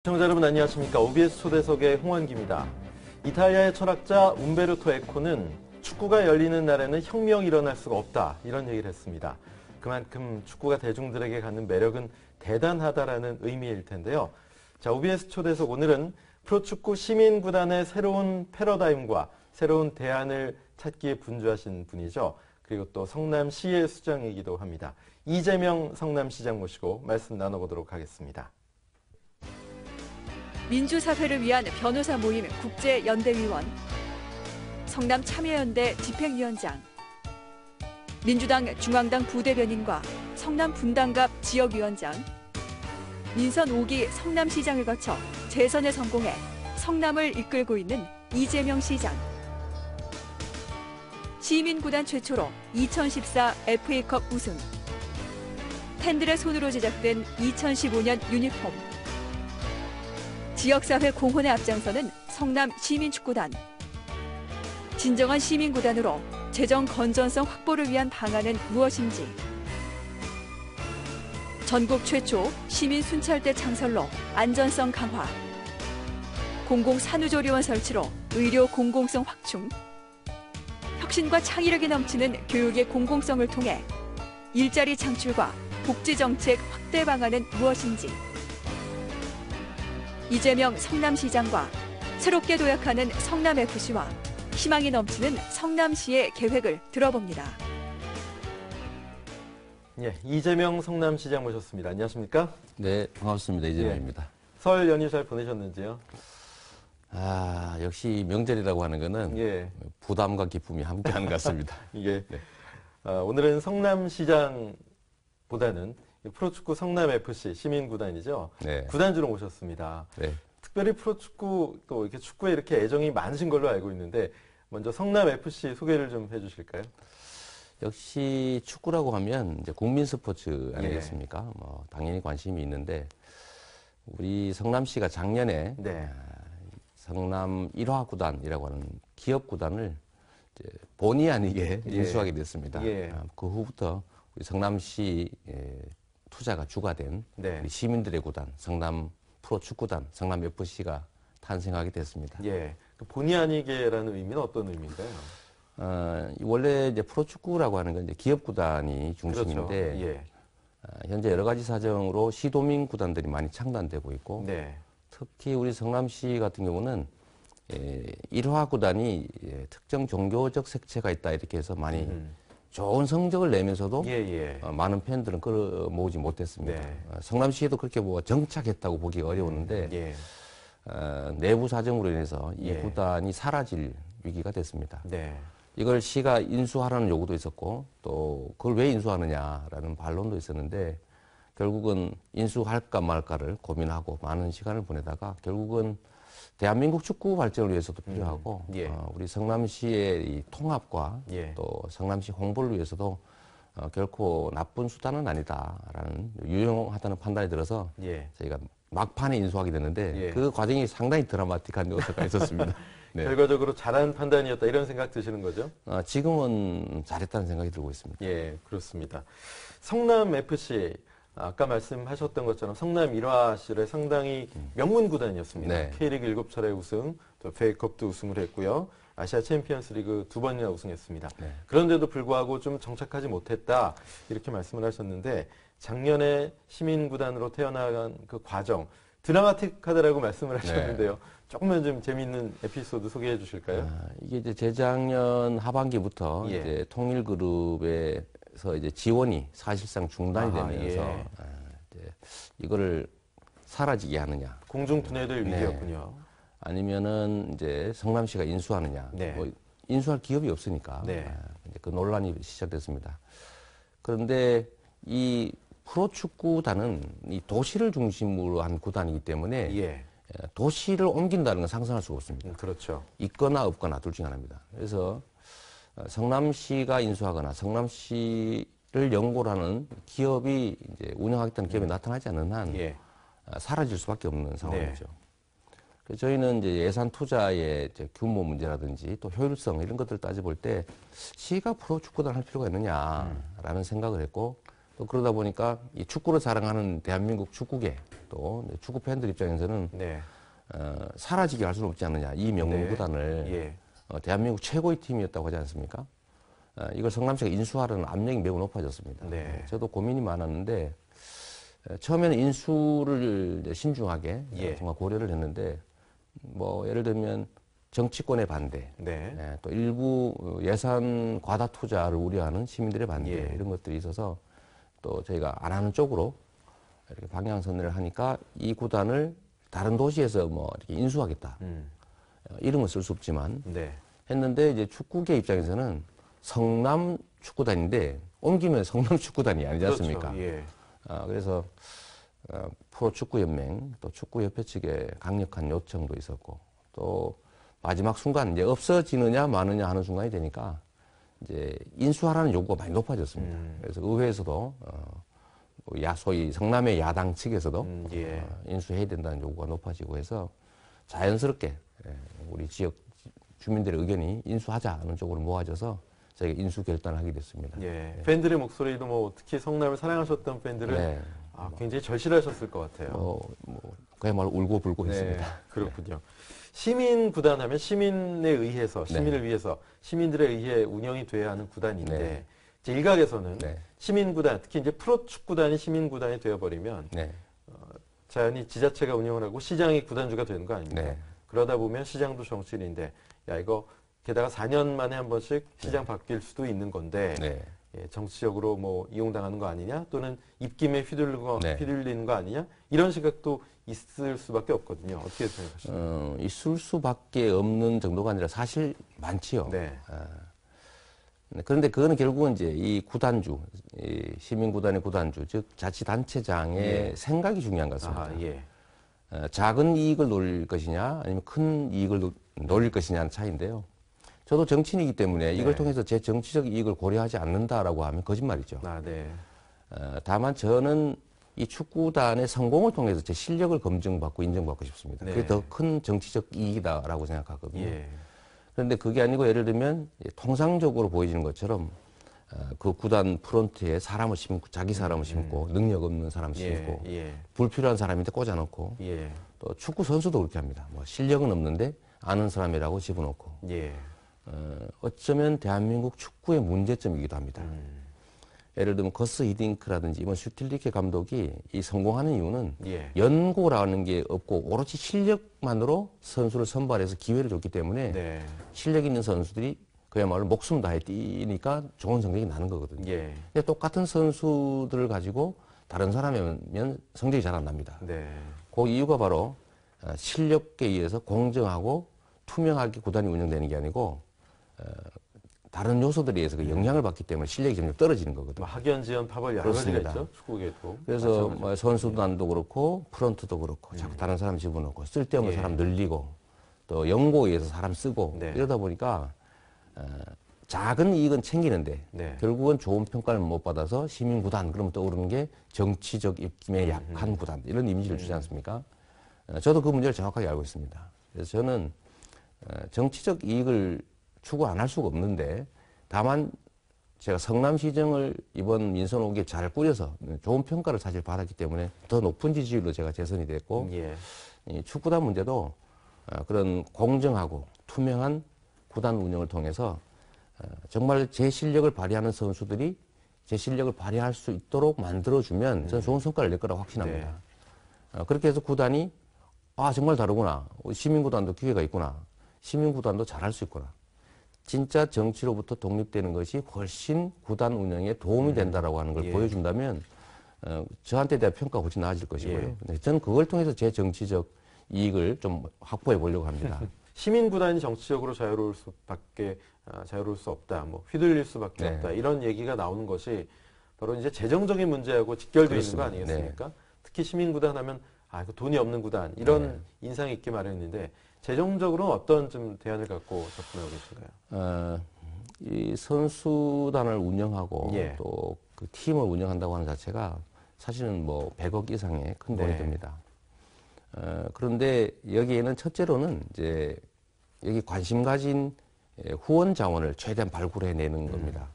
시청자 여러분 안녕하십니까. OBS 초대석의 홍원기입니다. 이탈리아의 철학자 움베르토 에코는 축구가 열리는 날에는 혁명이 일어날 수가 없다 이런 얘기를 했습니다. 그만큼 축구가 대중들에게 갖는 매력은 대단하다라는 의미일 텐데요. 자, OBS 초대석 오늘은 프로축구 시민구단의 새로운 패러다임과 새로운 대안을 찾기에 분주하신 분이죠. 그리고 또 성남시의 수장이기도 합니다. 이재명 성남시장 모시고 말씀 나눠보도록 하겠습니다. 민주사회를 위한 변호사 모임 국제연대위원, 성남참여연대 집행위원장, 민주당 중앙당 부대변인과 성남분당갑 지역위원장, 민선 5기 성남시장을 거쳐 재선에 성공해 성남을 이끌고 있는 이재명 시장. 시민구단 최초로 2014 FA컵 우승, 팬들의 손으로 제작된 2015년 유니폼, 지역사회 공헌에 앞장서는 성남 시민축구단. 진정한 시민구단으로 재정 건전성 확보를 위한 방안은 무엇인지. 전국 최초 시민 순찰대 창설로 안전성 강화. 공공산후조리원 설치로 의료 공공성 확충. 혁신과 창의력이 넘치는 교육의 공공성을 통해 일자리 창출과 복지정책 확대 방안은 무엇인지. 이재명 성남시장과 새롭게 도약하는 성남FC와 희망이 넘치는 성남시의 계획을 들어봅니다. 예, 이재명 성남시장 모셨습니다. 안녕하십니까? 네, 반갑습니다. 이재명입니다. 설 연휴 잘 보내셨는지요? 역시 명절이라고 하는 거는 부담과 기쁨이 함께하는 것 같습니다. 이게 오늘은 성남시장보다는 프로축구 성남FC 시민구단이죠. 네. 구단주로 모셨습니다. 네. 특별히 프로축구 또 이렇게 축구에 이렇게 애정이 많으신 걸로 알고 있는데 먼저 성남FC 소개를 좀 해주실까요? 역시 축구라고 하면 이제 국민 스포츠 아니겠습니까? 뭐 당연히 관심이 있는데 우리 성남시가 작년에 성남 1화 구단이라고 하는 기업 구단을 이제 본의 아니게 인수하게 됐습니다. 그 후부터 우리 성남시 투자가 주가 된 우리 시민들의 구단, 성남 프로축구단, 성남FC가 탄생하게 됐습니다. 예, 본의 아니게라는 의미는 어떤 의미인가요? 원래 이제 프로축구라고 하는 건 이제 기업 구단이 중심인데 그렇죠. 현재 여러 가지 사정으로 시도민 구단들이 많이 창단되고 있고 특히 우리 성남시 같은 경우는 1화 구단이 특정 종교적 색채가 있다 이렇게 해서 많이 좋은 성적을 내면서도 많은 팬들은 끌어모으지 못했습니다. 성남시에도 그렇게 뭐 정착했다고 보기가 어려웠는데 내부 사정으로 인해서 이 구단이 사라질 위기가 됐습니다. 이걸 시가 인수하라는 요구도 있었고 또 그걸 왜 인수하느냐라는 반론도 있었는데 결국은 인수할까 말까를 고민하고 많은 시간을 보내다가 결국은 대한민국 축구 발전을 위해서도 필요하고 우리 성남시의 이 통합과 또 성남시 홍보를 위해서도 결코 나쁜 수단은 아니다라는 유용하다는 판단이 들어서 저희가 막판에 인수하게 됐는데 그 과정이 상당히 드라마틱한 요소가 있었습니다. 네. 결과적으로 잘한 판단이었다 이런 생각 드시는 거죠? 지금은 잘했다는 생각이 들고 있습니다. 예, 그렇습니다. 성남FC 아까 말씀하셨던 것처럼 성남 1화실의 상당히 명문 구단이었습니다. K리그 7차례 우승, 또 FA컵도 우승을 했고요. 아시아 챔피언스 리그 2번이나 우승했습니다. 그런데도 불구하고 좀 정착하지 못했다 이렇게 말씀을 하셨는데 작년에 시민구단으로 태어나간 그 과정 드라마틱하다라고 말씀을 하셨는데요. 조금만 좀 재미있는 에피소드 소개해 주실까요? 이게 이제 재작년 하반기부터 이제 통일그룹에서 이제 지원이 사실상 중단이 되면서 이제 이거를 사라지게 하느냐. 공중 분해될 위기였군요. 아니면은 이제 성남시가 인수하느냐. 뭐 인수할 기업이 없으니까 이제 그 논란이 시작됐습니다. 그런데 이 프로축구단은 이 도시를 중심으로 한 구단이기 때문에 도시를 옮긴다는 건 상상할 수가 없습니다. 그렇죠. 있거나 없거나 둘 중에 하나입니다. 그래서 성남시가 인수하거나 성남시를 연고로 하는 기업이 이제 운영하겠다는 기업이 나타나지 않는 한 사라질 수밖에 없는 상황이죠. 그래서 저희는 이제 예산 투자의 이제 규모 문제라든지 또 효율성 이런 것들을 따져볼 때 시가 프로축구단을 할 필요가 있느냐라는 생각을 했고 또 그러다 보니까 이 축구를 사랑하는 대한민국 축구계 또 축구 팬들 입장에서는 사라지게 할 수는 없지 않느냐. 이 명문 구단을 대한민국 최고의 팀이었다고 하지 않습니까? 이걸 성남시가 인수하려는 압력이 매우 높아졌습니다. 저도 고민이 많았는데 처음에는 인수를 이제 신중하게 정말 고려를 했는데 뭐 예를 들면 정치권의 반대, 또 일부 예산 과다 투자를 우려하는 시민들의 반대 이런 것들이 있어서 또 저희가 안 하는 쪽으로 이렇게 방향선회를 하니까 이 구단을 다른 도시에서 뭐 이렇게 인수하겠다. 이름은 쓸 수 없지만 했는데 이제 축구계 입장에서는 성남 축구단인데 옮기면 성남 축구단이 아니지 않습니까? 그래서 프로축구연맹 또 축구협회 측에 강력한 요청도 있었고 또 마지막 순간 이제 없어지느냐 마느냐 하는 순간이 되니까 이제 인수하라는 요구가 많이 높아졌습니다. 그래서 의회에서도 소위 성남의 야당 측에서도 인수해야 된다는 요구가 높아지고 해서 자연스럽게 우리 지역 주민들의 의견이 인수하자는 쪽으로 모아져서 저희가 인수 결단을 하게 됐습니다. 팬들의 목소리도 뭐 특히 성남을 사랑하셨던 팬들은 굉장히 절실하셨을 것 같아요. 그야말로 울고불고 했습니다. 그렇군요. 시민 구단 하면 시민에 의해서, 시민을 위해서, 시민들에 의해 운영이 돼야 하는 구단인데, 이제 일각에서는 시민 구단, 특히 이제 프로축구단이 시민 구단이 되어버리면, 자연히 지자체가 운영을 하고 시장이 구단주가 되는 거 아닙니까? 그러다 보면 시장도 정치인인데, 야, 이거 게다가 4년 만에 한 번씩 시장 바뀔 수도 있는 건데, 정치적으로 뭐 이용당하는 거 아니냐, 또는 입김에 휘둘리는 거 아니냐, 이런 시각도 있을 수밖에 없거든요. 어떻게 생각하십니까? 있을 수밖에 없는 정도가 아니라 사실 많지요. 그런데 그거는 결국은 이제 이 구단주, 이 시민구단의 구단주, 즉 자치단체장의 생각이 중요한 것 같습니다. 작은 이익을 노릴 것이냐, 아니면 큰 이익을 노릴 것이냐는 차이인데요. 저도 정치인이기 때문에 이걸 통해서 제 정치적 이익을 고려하지 않는다라고 하면 거짓말이죠. 다만 저는 이 축구단의 성공을 통해서 제 실력을 검증받고 인정받고 싶습니다. 그게 더 큰 정치적 이익이다라고 생각하거든요. 그런데 그게 아니고 예를 들면 통상적으로 보여지는 것처럼 그 구단 프론트에 사람을 심고 자기 사람을 심고 능력 없는 사람 심고 불필요한 사람인데 꽂아놓고 또 축구 선수도 그렇게 합니다. 뭐 실력은 없는데 아는 사람이라고 집어넣고 어쩌면 대한민국 축구의 문제점이기도 합니다. 예를 들면 거스 히딩크라든지 이번 슈틸리케 감독이 이 성공하는 이유는 연고라는 게 없고 오로지 실력만으로 선수를 선발해서 기회를 줬기 때문에 실력 있는 선수들이 그야말로 목숨 다해 뛰니까 좋은 성적이 나는 거거든요. 근데 똑같은 선수들을 가지고 다른 사람이면 성적이 잘 안 납니다. 그 이유가 바로 실력에 의해서 공정하고 투명하게 구단이 운영되는 게 아니고 다른 요소들에 의해서 그 영향을 받기 때문에 실력이 점점 떨어지는 거거든요. 학연, 지연, 파벌 여러 가지가 있죠. 축구계도. 그래서 뭐 선수단도 그렇고 프런트도 그렇고 자꾸 다른 사람 집어넣고 쓸데없는 사람 늘리고 또 연고에 의해서 사람 쓰고 이러다 보니까 작은 이익은 챙기는데 결국은 좋은 평가를 못 받아서 시민구단 그러면 떠오르는 게 정치적 입김에 약한 구단 이런 이미지를 주지 않습니까? 저도 그 문제를 정확하게 알고 있습니다. 그래서 저는 정치적 이익을 추구 안 할 수가 없는데 다만 제가 성남시정을 이번 민선 5기에 잘 꾸려서 좋은 평가를 사실 받았기 때문에 더 높은 지지율로 제가 재선이 됐고 이 축구단 문제도 그런 공정하고 투명한 구단 운영을 통해서 정말 제 실력을 발휘하는 선수들이 제 실력을 발휘할 수 있도록 만들어주면 저는 좋은 성과를 낼 거라고 확신합니다. 그렇게 해서 구단이 정말 다르구나. 시민구단도 기회가 있구나. 시민구단도 잘할 수 있구나. 진짜 정치로부터 독립되는 것이 훨씬 구단 운영에 도움이 된다라고 하는 걸 보여준다면 저한테 대한 평가가 훨씬 나아질 것이고요. 저는 그걸 통해서 제 정치적 이익을 좀 확보해 보려고 합니다. 시민구단이 정치적으로 자유로울 수 없다, 뭐 휘둘릴 수밖에 없다 이런 얘기가 나오는 것이 바로 이제 재정적인 문제하고 직결되어 있는 거 아니겠습니까? 특히 시민구단 하면 이거 돈이 없는 구단 이런 인상이 있게 마련인데 재정적으로는 어떤 좀 대안을 갖고 접근하고 계신가요? 이 선수단을 운영하고 또 그 팀을 운영한다고 하는 자체가 사실은 뭐 100억 이상의 큰 돈이 됩니다. 그런데 여기에는 첫째로는 이제 여기 관심 가진 후원 자원을 최대한 발굴해내는 겁니다.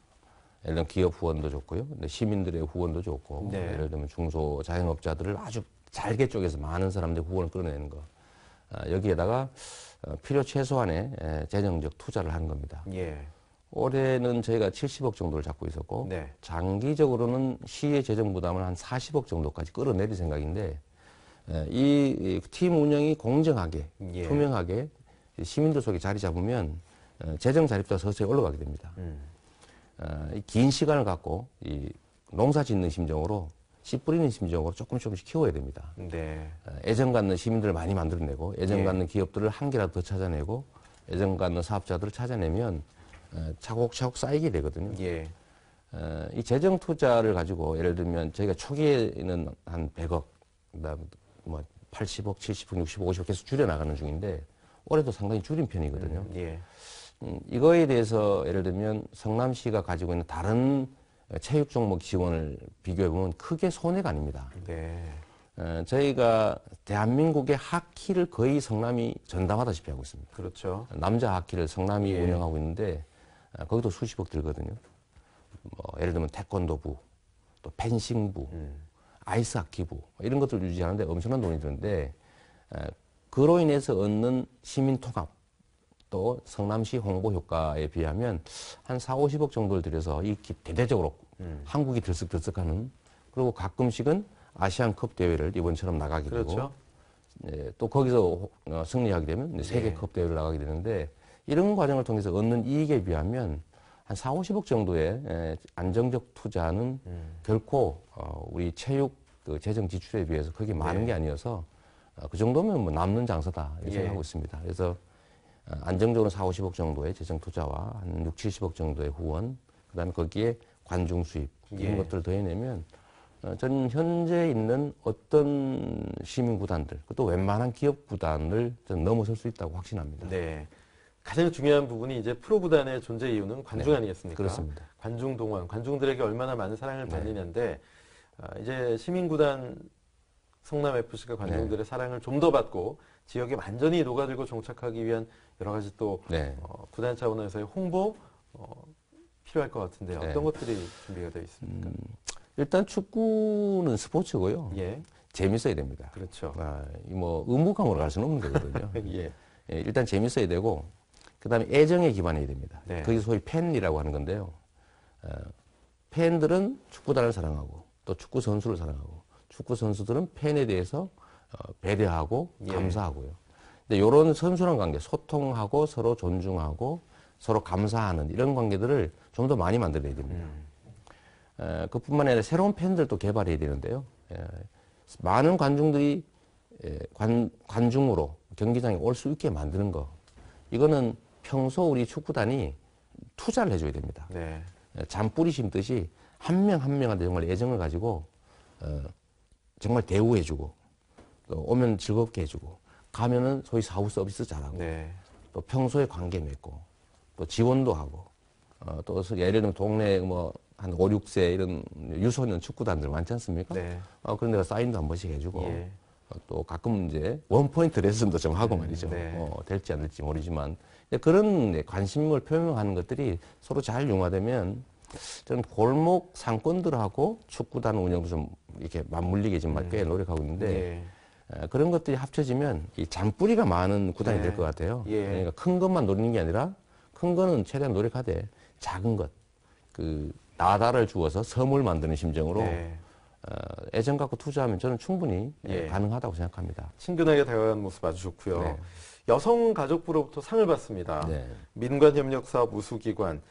예를 들면 기업 후원도 좋고요. 시민들의 후원도 좋고 예를 들면 중소 자영업자들을 아주 잘게 쪼개서 많은 사람들의 후원을 끌어내는 거. 여기에다가 필요 최소한의 재정적 투자를 하는 겁니다. 예. 올해는 저희가 70억 정도를 잡고 있었고 네. 장기적으로는 시의 재정 부담을 한 40억 정도까지 끌어내릴 생각인데 이 팀 운영이 공정하게 예. 투명하게 시민들 속에 자리 잡으면 재정 자립도가 서서히 올라가게 됩니다. 긴 시간을 갖고 이 농사 짓는 심정으로 씨 뿌리는 심정으로 조금씩 키워야 됩니다. 네. 애정 갖는 시민들을 많이 만들어내고 애정 갖는 기업들을 한 개라도 더 찾아내고 애정 갖는 사업자들을 찾아내면 차곡차곡 쌓이게 되거든요. 예. 이 재정 투자를 가지고 예를 들면 저희가 초기에는 한 100억, 그다음 뭐 80억, 70억, 60억, 50억 계속 줄여 나가는 중인데 올해도 상당히 줄인 편이거든요. 예. 이거에 대해서 예를 들면 성남시가 가지고 있는 다른 체육 종목 지원을 비교해 보면 크게 손해가 아닙니다. 네. 저희가 대한민국의 하키를 거의 성남이 전담하다시피 하고 있습니다. 그렇죠. 남자 하키를 성남이 예. 운영하고 있는데 거기도 수십억 들거든요. 뭐 예를 들면 태권도부, 또 펜싱부, 아이스하키부 이런 것들 유지하는데 엄청난 돈이 드는데 그로 인해서 얻는 시민 통합 또 성남시 홍보 효과에 비하면 한 4, 50억 정도를 들여서 이렇게 대대적으로 한국이 들썩들썩하는 그리고 가끔씩은 아시안컵 대회를 이번처럼 나가게 되고 그렇죠. 네, 또 거기서 승리하게 되면 세계컵 대회를 나가게 되는데 이런 과정을 통해서 얻는 이익에 비하면 한 4, 50억 정도의 안정적 투자는 결코 우리 체육 그 재정 지출에 비해서 그게 많은 게 아니어서 그 정도면 뭐 남는 장사다 이렇게 생각하고 있습니다. 그래서 안정적으로 4, 50억 정도의 재정 투자와 한 6, 70억 정도의 후원, 그다음에 거기에 관중 수입 이런 것들을 더해내면 저는 현재 있는 어떤 시민 구단들, 또 웬만한 기업 구단을 저는 넘어설 수 있다고 확신합니다. 네. 가장 중요한 부분이 이제 프로 구단의 존재 이유는 관중 네. 아니겠습니까? 그렇습니다. 관중 동원, 관중들에게 얼마나 많은 사랑을 받느냐인데 이제 시민 구단 성남 FC가 관중들의 사랑을 좀 더 받고 지역에 완전히 녹아들고 정착하기 위한 여러 가지 또 구단 차원에서의 홍보 필요할 것 같은데 어떤 것들이 준비가 되어 있습니까? 일단 축구는 스포츠고요. 예. 재밌어야 됩니다. 그렇죠. 뭐 의무감으로 갈 수는 없는 거거든요. 예, 일단 재밌어야 되고 그다음에 애정에 기반해야 됩니다. 네. 그게 소위 팬이라고 하는 건데요. 팬들은 축구단을 사랑하고 또 축구 선수를 사랑하고 축구 선수들은 팬에 대해서 배려하고 감사하고요. 근데 이런 선순환 관계, 소통하고 서로 존중하고 서로 감사하는 이런 관계들을 좀 더 많이 만들어야 됩니다. 그뿐만 아니라 새로운 팬들도 개발해야 되는데요. 많은 관중들이 관중으로 경기장에 올 수 있게 만드는 거. 이거는 평소 우리 축구단이 투자를 해줘야 됩니다. 네. 잔뿌리 심듯이 한 명 한 명한테 정말 애정을 가지고 정말 대우해주고 또 오면 즐겁게 해주고 가면은 소위 사후 서비스 잘하고 또 평소에 관계 맺고 또 지원도 하고 또 예를 들면 동네 뭐 한 5, 6세 이런 유소년 축구단들 많지 않습니까? 네. 그런 데가 사인도 한 번씩 해주고 또 가끔 이제 원포인트 레슨도 좀 하고 말이죠. 될지 안 될지 모르지만 그런 관심을 표명하는 것들이 서로 잘 융화되면 저는 골목 상권들하고 축구단 운영도 좀 이렇게 맞물리게 지금 꽤 노력하고 있는데 그런 것들이 합쳐지면 이 잔뿌리가 많은 구단이 될 것 같아요. 그러니까 큰 것만 노리는 게 아니라 큰 거는 최대한 노력하되 작은 것, 그 나다를 주어서 섬을 만드는 심정으로 애정 갖고 투자하면 저는 충분히 가능하다고 생각합니다. 친근하게 다가가는 모습 아주 좋고요. 여성가족부로부터 상을 받습니다. 민관협력사업 우수기관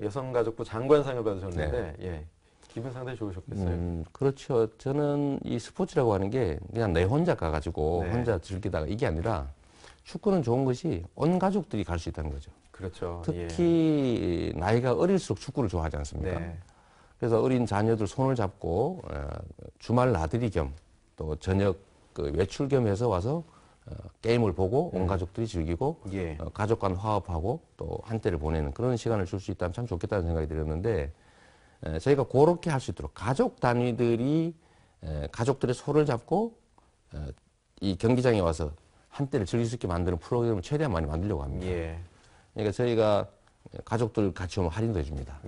여성가족부 장관상을 받으셨는데 기분 상당히 좋으셨겠어요. 그렇죠. 저는 이 스포츠라고 하는 게 그냥 내 혼자 가가지고 혼자 즐기다가 이게 아니라 축구는 좋은 것이 온 가족들이 갈 수 있다는 거죠. 그렇죠. 특히 나이가 어릴수록 축구를 좋아하지 않습니까? 그래서 어린 자녀들 손을 잡고 주말 나들이 겸 또 저녁 그 외출 겸 해서 와서 게임을 보고 온 가족들이 즐기고 가족 간 화합하고 또 한때를 보내는 그런 시간을 줄 수 있다면 참 좋겠다는 생각이 들었는데 저희가 그렇게 할 수 있도록 가족 단위들이 가족들의 손을 잡고 이 경기장에 와서 한때를 즐길 수 있게 만드는 프로그램을 최대한 많이 만들려고 합니다. 그러니까 저희가 가족들 같이 오면 할인도 해줍니다.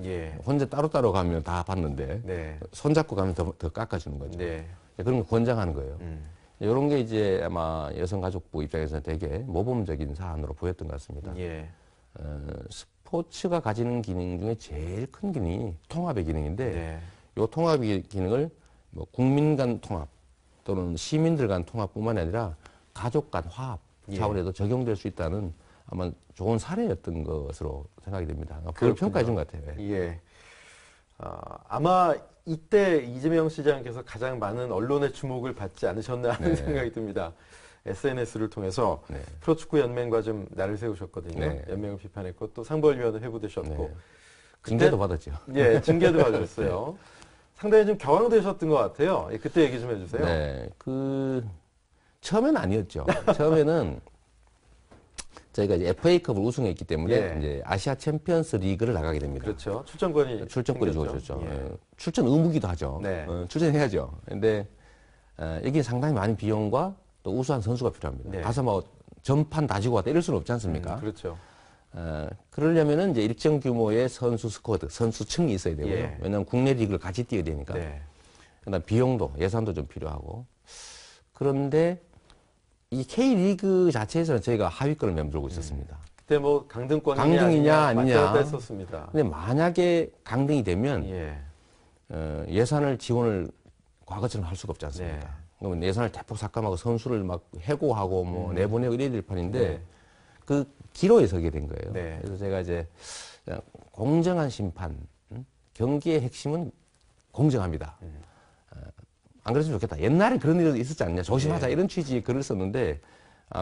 혼자 따로따로 가면 다 받는데 손잡고 가면 더 깎아주는 거죠. 그런 거 권장하는 거예요. 이런 게 이제 아마 여성가족부 입장에서는 되게 모범적인 사안으로 보였던 것 같습니다. 예. 스포츠가 가지는 기능 중에 제일 큰 기능이 통합의 기능인데 네. 이 통합의 기능을 뭐 국민 간 통합 또는 시민들 간 통합뿐만 아니라 가족 간 화합 차원에도 적용될 수 있다는 아마 좋은 사례였던 것으로 생각이 됩니다. 그걸 평가해 준 것 같아요. 예. 아마 이때 이재명 시장께서 가장 많은 언론의 주목을 받지 않으셨나 하는 생각이 듭니다. SNS를 통해서 프로축구 연맹과 좀 날을 세우셨거든요. 연맹을 비판했고 또 상벌위원회 회부되셨고 징계도 받았죠. 예, 징계도 받으셨어요. 상당히 좀 격앙되셨던 것 같아요. 예, 그때 얘기 좀 해주세요. 네, 처음에는 아니었죠. 처음에는 저희가 이제 FA컵을 우승했기 때문에 이제 아시아 챔피언스 리그를 나가게 됩니다. 그렇죠. 출전권이 좋죠. 출전 의무기도 하죠. 출전해야죠. 근데 이게 상당히 많은 비용과 또 우수한 선수가 필요합니다. 가서 뭐 전판 다지고 왔다 이럴 수는 없지 않습니까? 그렇죠. 그러려면은 이제 일정 규모의 선수 스쿼드, 선수층이 있어야 되고요. 왜냐하면 국내 리그를 같이 뛰어야 되니까. 그다음 비용도 예산도 좀 필요하고. 그런데 이 K리그 자체에서는 저희가 하위권을 맴돌고 있었습니다. 그때 뭐 강등이냐 아니냐 했었습니다. 근데 만약에 강등이 되면 예산을 지원을 과거처럼 할 수가 없지 않습니까? 그러면 예산을 대폭 삭감하고 선수를 막 해고하고 뭐 내보내고 이래야 될 판인데 그 기로에 서게 된 거예요. 그래서 제가 이제 공정한 심판, 경기의 핵심은 공정합니다. 안 그랬으면 좋겠다. 옛날에 그런 일이 있었지 않냐. 조심하자. 이런 취지의 글을 썼는데,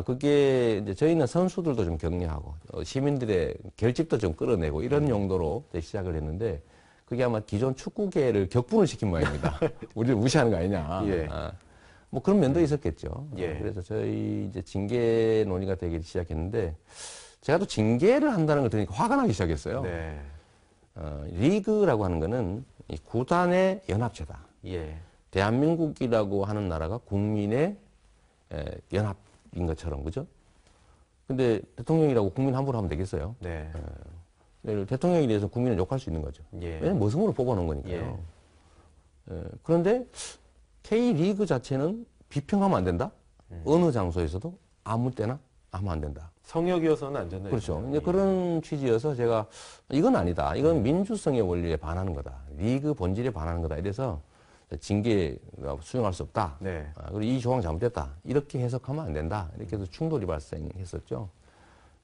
그게 이제 저희는 선수들도 좀 격려하고, 시민들의 결집도 좀 끌어내고, 이런 용도로 시작을 했는데, 그게 아마 기존 축구계를 격분을 시킨 모양입니다. 우리를 무시하는 거 아니냐. 뭐 그런 면도 있었겠죠. 그래서 저희 이제 징계 논의가 되기 시작했는데, 제가 또 징계를 한다는 걸 들으니까 화가 나기 시작했어요. 리그라고 하는 거는 이 구단의 연합체다. 대한민국이라고 하는 나라가 국민의 연합인 것처럼, 그죠? 근데 대통령이라고 국민 함부로 하면 되겠어요? 대통령에 대해서 국민은 욕할 수 있는 거죠. 왜냐면 모성으로 뽑아놓은 거니까요. 그런데 K리그 자체는 비평하면 안 된다? 어느 장소에서도 아무 때나 하면 안 된다. 성역이어서는 안 된다. 그렇죠. 이제 그런 취지여서 제가 이건 아니다. 이건 민주성의 원리에 반하는 거다. 리그 본질에 반하는 거다. 이래서 징계가 수용할 수 없다. 그리고 이 조항 잘못됐다. 이렇게 해석하면 안 된다. 이렇게 해서 충돌이 발생했었죠.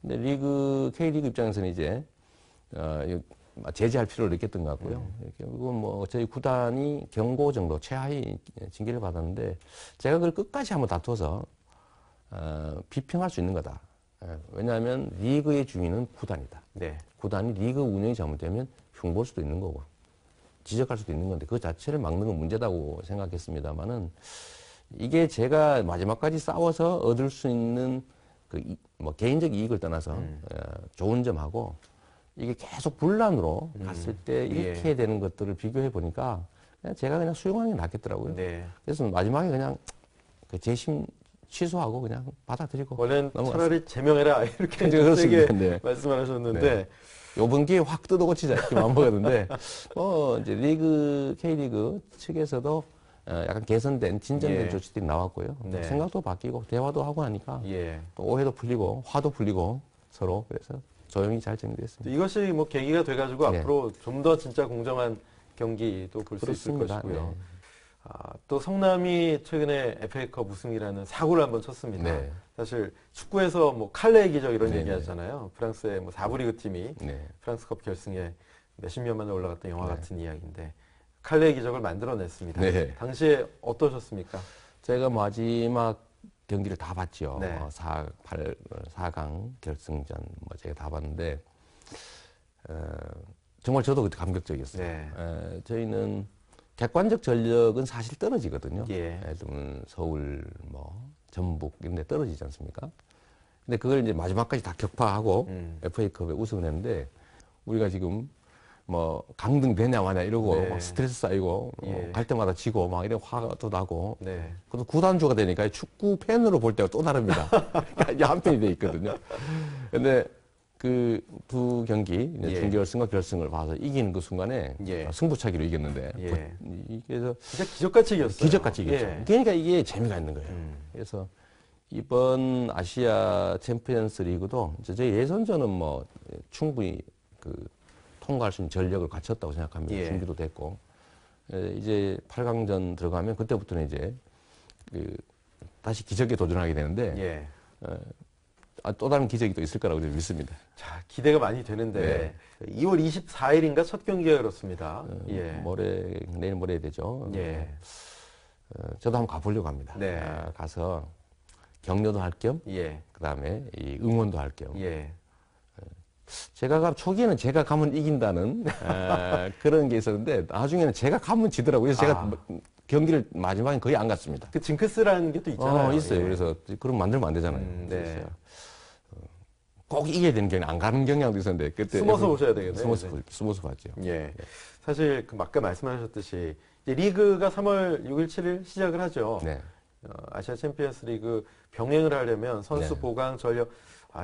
근데 K리그 입장에서는 이제, 제재할 필요를 느꼈던 것 같고요. 결국은 뭐 저희 구단이 경고 정도, 최하위 징계를 받았는데 제가 그걸 끝까지 한번 다투어서, 비평할 수 있는 거다. 왜냐하면 리그의 주인은 구단이다. 구단이 리그 운영이 잘못되면 흉볼 수도 있는 거고. 지적할 수도 있는 건데 그 자체를 막는 건 문제다고 생각했습니다만은 이게 제가 마지막까지 싸워서 얻을 수 있는 뭐 개인적 이익을 떠나서 좋은 점하고 이게 계속 분란으로 갔을 때 이렇게 되는 것들을 비교해 보니까 제가 그냥 수용하는 게 낫겠더라고요. 그래서 마지막에 그냥 그 재심 취소하고 그냥 받아들이고 원래는 차라리 제명해라 이렇게 세게 말씀을 하셨는데 요번 기회에 확 뜯어고치자 이렇게 마음먹었는데 이제 K리그 측에서도 약간 개선된 진전된 조치들이 나왔고요. 생각도 바뀌고 대화도 하고 하니까 또 오해도 풀리고 화도 풀리고 서로 그래서 조용히 잘 정리됐습니다. 이것이 뭐 계기가 돼가지고 앞으로 좀 더 진짜 공정한 경기도 볼 수 있을 것이고요. 또 성남이 최근에 FA컵 우승이라는 사고를 한번 쳤습니다. 사실 축구에서 뭐 칼레의 기적 이런 얘기 하잖아요. 프랑스의 뭐 4부 리그 팀이 프랑스컵 결승에 몇십 년 만에 올라갔던 영화 같은 이야기인데 칼레의 기적을 만들어냈습니다. 당시에 어떠셨습니까? 제가 마지막 경기를 다 봤죠. 4강 결승전 뭐 제가 다 봤는데 정말 저도 그때 감격적이었어요. 저희는 객관적 전력은 사실 떨어지거든요. 예를 들면 서울, 뭐 전북 이런 데 떨어지지 않습니까? 근데 그걸 이제 마지막까지 다 격파하고 FA컵에 우승을 했는데 우리가 지금 뭐 강등 되냐 마냐 이러고 막 스트레스 쌓이고 갈 때마다 지고 막 이래 화가 또 나고 그래도 구단주가 되니까 축구 팬으로 볼 때가 또 다릅니다. 이게 한편이 돼 있거든요. 근데 그 두 경기 예. 준결승과 결승을 봐서 이기는 그 순간에 예. 승부차기로 이겼는데 예. 그래서 진짜 기적같이 이겼어요. 기적같이 이겼죠. 예. 그러니까 이게 재미가 있는 거예요. 그래서 이번 아시아 챔피언스 리그도 이제 저희 예선전은 뭐 충분히 그 통과할 수 있는 전력을 갖췄다고 생각합니다. 예. 준비도 됐고 이제 8강전 들어가면 그때부터는 이제 그 다시 기적에 도전하게 되는데 예. 또 다른 기적이 또 있을 거라고 저는 믿습니다. 자, 기대가 많이 되는데 2월 24일인가 첫 경기가 그렇습니다. 예. 내일 모레 되죠. 예. 저도 한번 가보려고 합니다. 네. 가서 격려도 할 겸, 예. 그다음에 이 응원도 할 겸. 예. 제가 초기에는 제가 가면 이긴다는 그런 게 있었는데 나중에는 제가 가면 지더라고요. 그래서 제가 경기를 마지막에 거의 안 갔습니다. 그 징크스라는 게 또 있잖아요. 있어요. 예. 그래서 그럼 만들면 안 되잖아요. 네. 그래서 꼭 이겨야 되는 경우는 안 가는 경향도 있었는데 그때 숨어서 오셔야 되겠네요. 숨어서 봤죠. 예. 사실 그 아까 말씀하셨듯이 이제 리그가 3월 6일, 7일 시작을 하죠. 네. 아시아 챔피언스 리그 병행을 하려면 선수 네. 보강 전력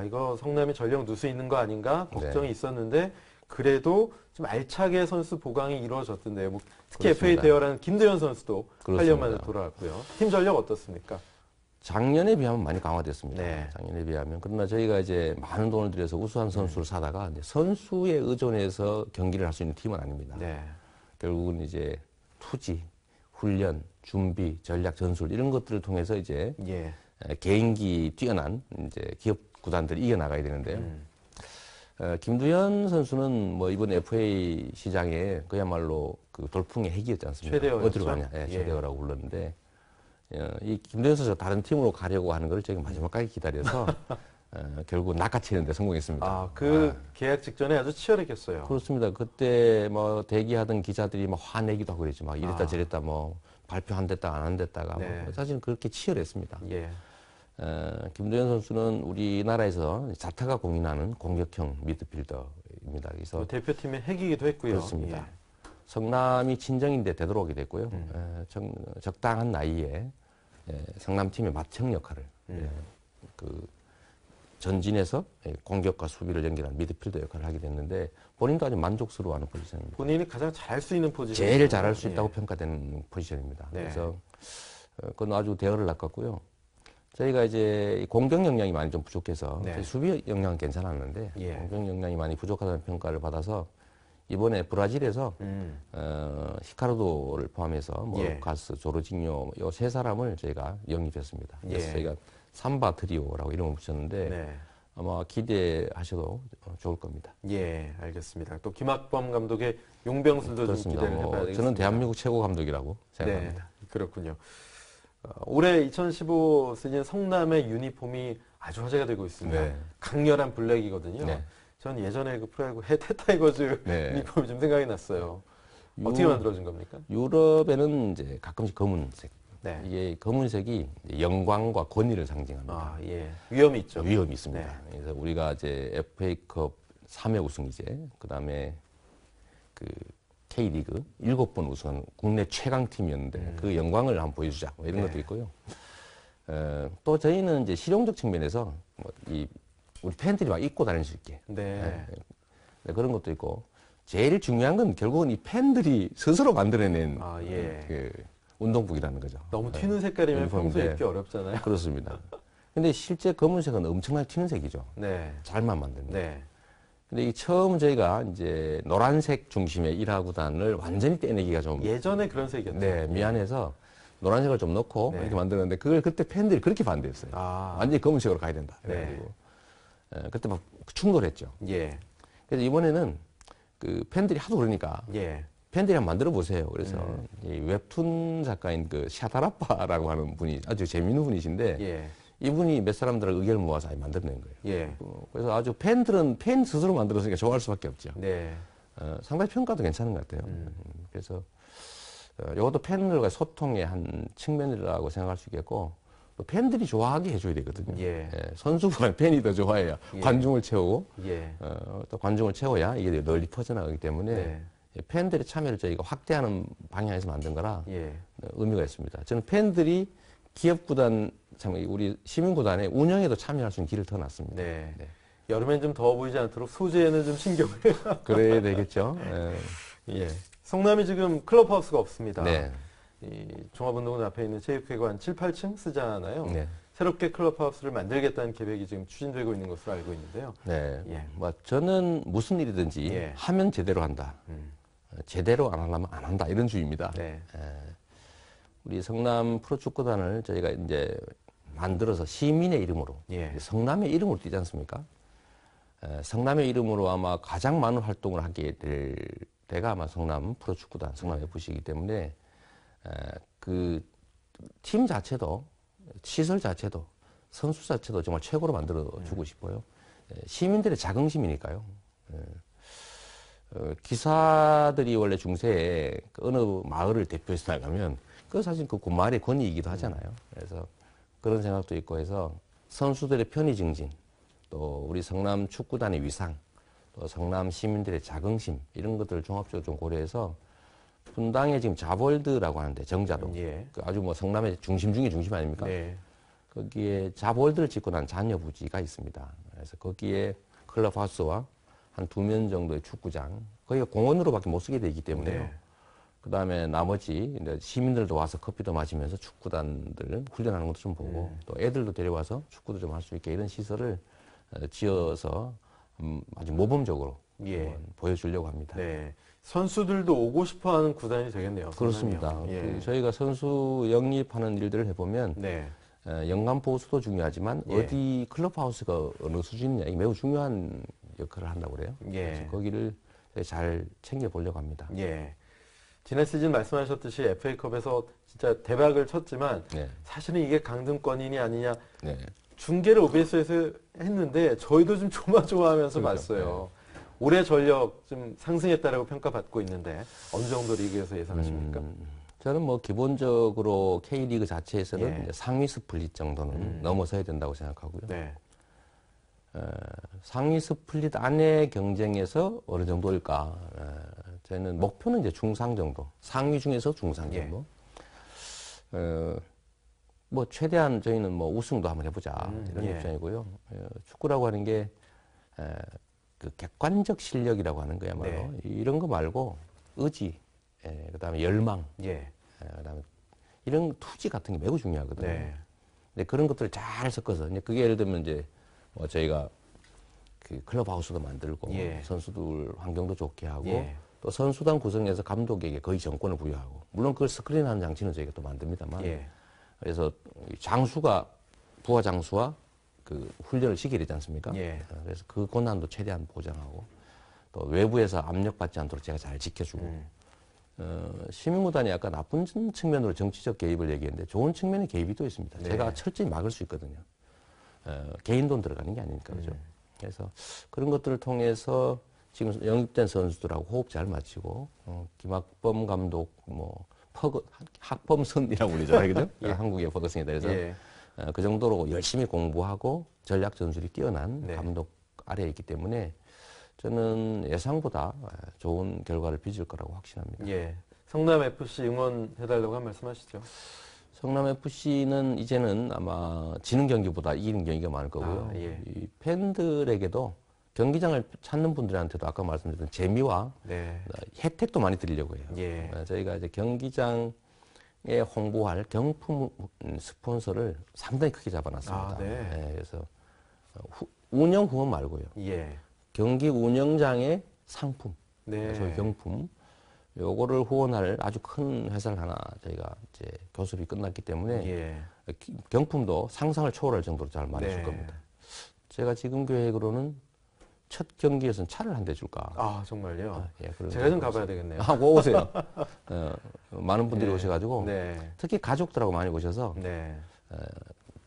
이거 성남이 전력 누수 있는 거 아닌가 걱정이 네. 있었는데 그래도 좀 알차게 선수 보강이 이루어졌던데요. 뭐 특히 그렇습니다. FA 대여라는 김도현 선수도 그렇습니다. 8년 만에 돌아왔고요. 팀 전력 어떻습니까? 작년에 비하면 많이 강화됐습니다. 네. 작년에 비하면. 그러나 저희가 이제 많은 돈을 들여서 우수한 선수를 사다가 이제 선수에 의존해서 경기를 할 수 있는 팀은 아닙니다. 네. 결국은 이제 투지, 훈련, 준비, 전략, 전술 이런 것들을 통해서 이제 예. 개인기 뛰어난 이제 기업 구단들이 이겨나가야 되는데요. 김두현 선수는 뭐 이번 FA 시장에 그야말로 그 돌풍의 핵이었지 않습니까? 최대어였죠? 어디로 가냐? 예, 최대어라고 불렀는데 이 김두현 선수가 다른 팀으로 가려고 하는 걸 저희가 마지막까지 기다려서 결국 낚아채는데 성공했습니다. 계약 직전에 아주 치열했겠어요. 그렇습니다. 그때 뭐 대기하던 기자들이 막 화내기도 하고 그랬죠. 막 이랬다 저랬다 뭐 발표 안 됐다 안 됐다가 네. 뭐 사실은 그렇게 치열했습니다. 예. 김도현 선수는 우리나라에서 자타가 공인하는 공격형 미드필더입니다. 그래서 대표팀의 핵이기도 했고요. 그렇습니다. 예. 성남이 친정인데 되돌아오게 됐고요. 적당한 나이에 성남팀의 맏형 역할을 그 전진해서 공격과 수비를 연결한 미드필더 역할을 하게 됐는데 본인도 아주 만족스러워하는 포지션입니다. 본인이 가장 잘할 수 있는 포지션. 제일 잘할 수 있다고 평가되는 포지션입니다. 네. 그래서 그건 아주 대어를 낚았고요. 저희가 이제 공격 역량이 많이 좀 부족해서 네. 수비 역량은 괜찮았는데 예. 공격 역량이 많이 부족하다는 평가를 받아서 이번에 브라질에서 히카르도를 포함해서 뭐 루카스, 조르징요 요 세 사람을 저희가 영입했습니다. 그래서 저희가 삼바 트리오라고 이름을 붙였는데 네. 아마 기대하셔도 좋을 겁니다. 예, 알겠습니다. 또 김학범 감독의 용병술도 좀 그렇습니다. 기대를 해봐야 되겠습니다. 저는 대한민국 최고 감독이라고 생각합니다. 네, 그렇군요. 올해 2015 시즌 성남의 유니폼이 아주 화제가 되고 있습니다. 네. 강렬한 블랙이거든요. 네. 전 예전에 그 프로야구 해태 타이거즈 네. 유니폼이 좀 생각이 났어요. 어떻게 만들어진 겁니까? 유럽에는 이제 가끔씩 검은색. 네. 이게 검은색이 영광과 권위를 상징합니다. 예. 위험이 있죠. 위험이 있습니다. 네. 그래서 우리가 이제 FA컵 3회 우승이제, 그 다음에 그 K리그 7번 우승한 국내 최강팀이었는데 그 영광을 한번 보여주자. 뭐 이런 것도 있고요. 또 저희는 이제 실용적 측면에서 뭐 우리 팬들이 막 입고 다닐 수 있게. 네. 그런 것도 있고. 제일 중요한 건 결국은 이 팬들이 스스로 만들어낸 그 운동복이라는 거죠. 너무 튀는 색깔이면 평소에 입기 어렵잖아요. 그렇습니다. 근데 실제 검은색은 엄청나게 튀는 색이죠. 네. 잘만 만들면. 네. 근데 이 처음 저희가 이제 노란색 중심의 1화 구단을 완전히 떼내기가 좀. 예전에 그런 색이었죠. 네, 미안해서 노란색을 좀 넣고 이렇게 만들었는데 그걸 그때 팬들이 그렇게 반대했어요. 완전히 검은색으로 가야 된다. 그래가지고. 그때 막 충돌했죠. 예. 그래서 이번에는 그 팬들이 하도 그러니까. 팬들이 한번 만들어 보세요. 그래서 이 웹툰 작가인 그 샤다라빠라고 하는 분이 아주 재미있는 분이신데 이분이 몇 사람들을 의견을 모아서 만들어낸 거예요. 그래서 아주 팬들은 팬 스스로 만들었으니까 좋아할 수밖에 없죠. 상당히 평가도 괜찮은 것 같아요. 그래서 이것도 팬들과 소통의 한 측면이라고 생각할 수 있겠고 또 팬들이 좋아하게 해줘야 되거든요. 선수보다 팬이 더 좋아해야 관중을 채우고 또 관중을 채워야 이게 널리 퍼져나가기 때문에 팬들의 참여를 저희가 확대하는 방향에서 만든 거라 의미가 있습니다. 저는 팬들이 기업구단, 참 우리 시민구단의 운영에도 참여할 수 있는 길을 터놨습니다. 여름엔 좀 더워 보이지 않도록 소재에는 좀 신경을 그래야 되겠죠. 예. 성남이 지금 클럽하우스가 없습니다. 네. 이 종합운동원 앞에 있는 체육회관 7, 8층 쓰잖아요. 네. 새롭게 클럽하우스를 만들겠다는 계획이 지금 추진되고 있는 것으로 알고 있는데요. 네. 예. 뭐 저는 무슨 일이든지 예. 하면 제대로 한다. 제대로 안 하려면 안 한다. 이런 주의입니다. 네. 우리 성남 프로축구단을 저희가 이제 만들어서 시민의 이름으로, 예. 성남의 이름으로 뛰지 않습니까? 성남의 이름으로 아마 가장 많은 활동을 하게 될 때가 아마 성남 프로축구단, 성남 FC이기 때문에 그 팀 자체도, 시설 자체도, 선수 자체도 정말 최고로 만들어주고 싶어요. 시민들의 자긍심이니까요. 기사들이 원래 중세에 어느 마을을 대표해서 나가면 그 사실 그 마을의 권위이기도 하잖아요. 그래서 그런 생각도 있고 해서 선수들의 편의 증진, 또 우리 성남 축구단의 위상, 또 성남 시민들의 자긍심 이런 것들을 종합적으로 좀 고려해서 분당에 지금 자볼드라고 하는데 정자로 예. 그 아주 뭐 성남의 중심 중에 중심 아닙니까? 네. 거기에 자볼드를 짓고 난 잔여 부지가 있습니다. 그래서 거기에 클럽하우스와 한 2면 정도의 축구장, 거기가 공원으로밖에 못 쓰게 되기 때문에요. 네. 그 다음에 나머지 이제 시민들도 와서 커피도 마시면서 축구단들 훈련하는 것도 좀 보고 또 애들도 데려와서 축구도 좀 할 수 있게 이런 시설을 지어서 아주 모범적으로 예. 보여주려고 합니다. 네. 선수들도 오고 싶어 하는 구단이 되겠네요. 그렇습니다. 예. 그 저희가 선수 영입하는 일들을 해보면 네. 연간 보수도 중요하지만 예. 어디 클럽하우스가 어느 수준이냐 이게 매우 중요한 역할을 한다고 그래요. 예. 그래서 거기를 잘 챙겨보려고 합니다. 예. 지난 시즌 말씀하셨듯이 FA컵에서 진짜 대박을 쳤지만 네. 사실은 이게 강등권이니 아니냐 네. 중계를 OBS에서 했는데 저희도 좀 조마조마하면서 그렇죠. 봤어요. 올해 전력 좀 상승했다라고 평가받고 있는데 어느 정도 리그에서 예상하십니까? 저는 뭐 기본적으로 K리그 자체에서는 예. 이제 상위 스플릿 정도는 넘어서야 된다고 생각하고요. 네. 상위 스플릿 안에 경쟁에서 어느 정도일까? 저희는 목표는 이제 중상 정도, 상위 중에서 중상 예. 정도. 뭐 최대한 저희는 뭐 우승도 한번 해보자 이런 예. 입장이고요. 축구라고 하는 게 그 객관적 실력이라고 하는 거야말로 네. 이런 거 말고 의지, 그다음에 열망, 예. 그다음에 이런 투지 같은 게 매우 중요하거든요. 네. 근데 그런 것들을 잘 섞어서 이제 그게 예를 들면 이제 뭐 저희가 그 클럽하우스도 만들고 예. 선수들 환경도 좋게 하고 예. 또 선수단 구성에서 감독에게 거의 정권을 부여하고 물론 그걸 스크린하는 장치는 저희가 또 만듭니다만 예. 그래서 장수가 부하 장수와 그 훈련을 시키게 되지 않습니까? 예. 그래서 그 권한도 최대한 보장하고 또 외부에서 압력받지 않도록 제가 잘 지켜주고 시민구단이 약간 나쁜 측면으로 정치적 개입을 얘기했는데 좋은 측면의 개입이 또 있습니다. 네. 제가 철저히 막을 수 있거든요. 개인 돈 들어가는 게 아니니까 그죠. 그래서 그런 것들을 통해서 지금 영입된 선수들하고 호흡 잘 맞추고 김학범 감독 뭐 학범선이라고 그러잖아요, 그죠? 예. 한국의 퍼거슨이다. 그래서 예. 그 정도로 열심히 공부하고 전략 전술이 뛰어난 네. 감독 아래에 있기 때문에 저는 예상보다 좋은 결과를 빚을 거라고 확신합니다. 예. 성남 FC 응원해달라고 한 말씀하시죠. 성남 FC는 이제는 아마 지는 경기보다 이기는 경기가 많을 거고요. 아, 예. 이 팬들에게도 경기장을 찾는 분들한테도 아까 말씀드렸던 재미와 네. 혜택도 많이 드리려고 해요. 예. 저희가 이제 경기장에 홍보할 경품 스폰서를 상당히 크게 잡아놨습니다. 아, 네. 그래서 운영 후원 말고요. 예. 경기 운영장의 상품, 네. 소위 경품, 요거를 후원할 아주 큰 회사를 하나 저희가 이제 교섭이 끝났기 때문에 예. 경품도 상상을 초월할 정도로 잘 마련해줄 네. 겁니다. 제가 지금 계획으로는 첫 경기에서는 차를 한 대 줄까. 아, 정말요? 그런 제가 좀 생각이 가봐야 있어요. 되겠네요. 오세요. 많은 분들이 네. 오셔가지고 네. 특히 가족들하고 많이 오셔서 네.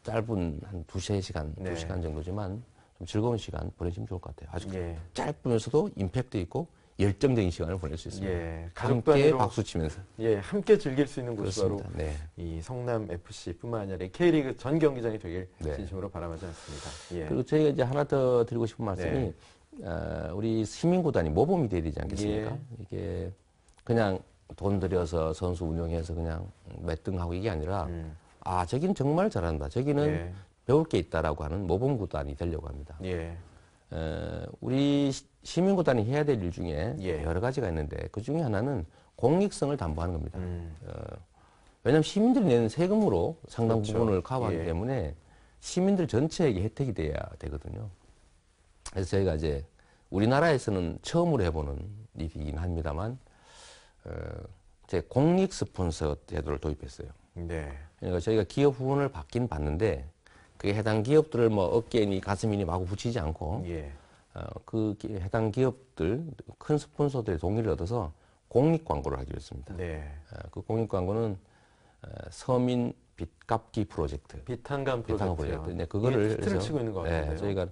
짧은 한 2-3시간, 네. 2시간 정도지만 좀 즐거운 시간 보내시면 좋을 것 같아요. 아주 예. 짧으면서도 임팩트 있고 열정적인 시간을 보낼 수 있습니다. 예. 함께 가족단위로 박수 치면서. 예, 함께 즐길 수 있는 곳이 바로 그렇습니다. 네. 이 성남 FC뿐만 아니라 K리그 전 경기장이 되길 네. 진심으로 바라마지 않습니다. 예. 그리고 저희가 이제 하나 더 드리고 싶은 말씀이 네. 우리 시민구단이 모범이 돼야 되지 않겠습니까? 예. 이게 그냥 돈 들여서 선수 운영해서 그냥 몇 등하고 이게 아니라 저기는 정말 잘한다. 저기는 예. 배울 게 있다라고 하는 모범구단이 되려고 합니다. 예. 우리 시민구단이 해야 될 일 중에 예. 여러 가지가 있는데 그 중에 하나는 공익성을 담보하는 겁니다. 왜냐하면 시민들이 내는 세금으로 상당 그렇죠. 부분을 커버하기 예. 때문에 시민들 전체에게 혜택이 돼야 되거든요. 그래서 저희가 이제 우리나라에서는 처음으로 해보는 일이긴 합니다만 제 공익 스폰서 제도를 도입했어요. 네. 그러니까 저희가 기업 후원을 받긴 받는데 그게 해당 기업들을 뭐 어깨니 가슴이니 마구 붙이지 않고 예. 해당 기업들 큰 스폰서들의 동의를 얻어서 공익 광고를 하기로 했습니다. 네. 그 공익 광고는 서민 빚갚기 프로젝트. 비탄감 프로젝트. 네, 그거를 히트를 치고 있는 것 같은데요. 네, 저희가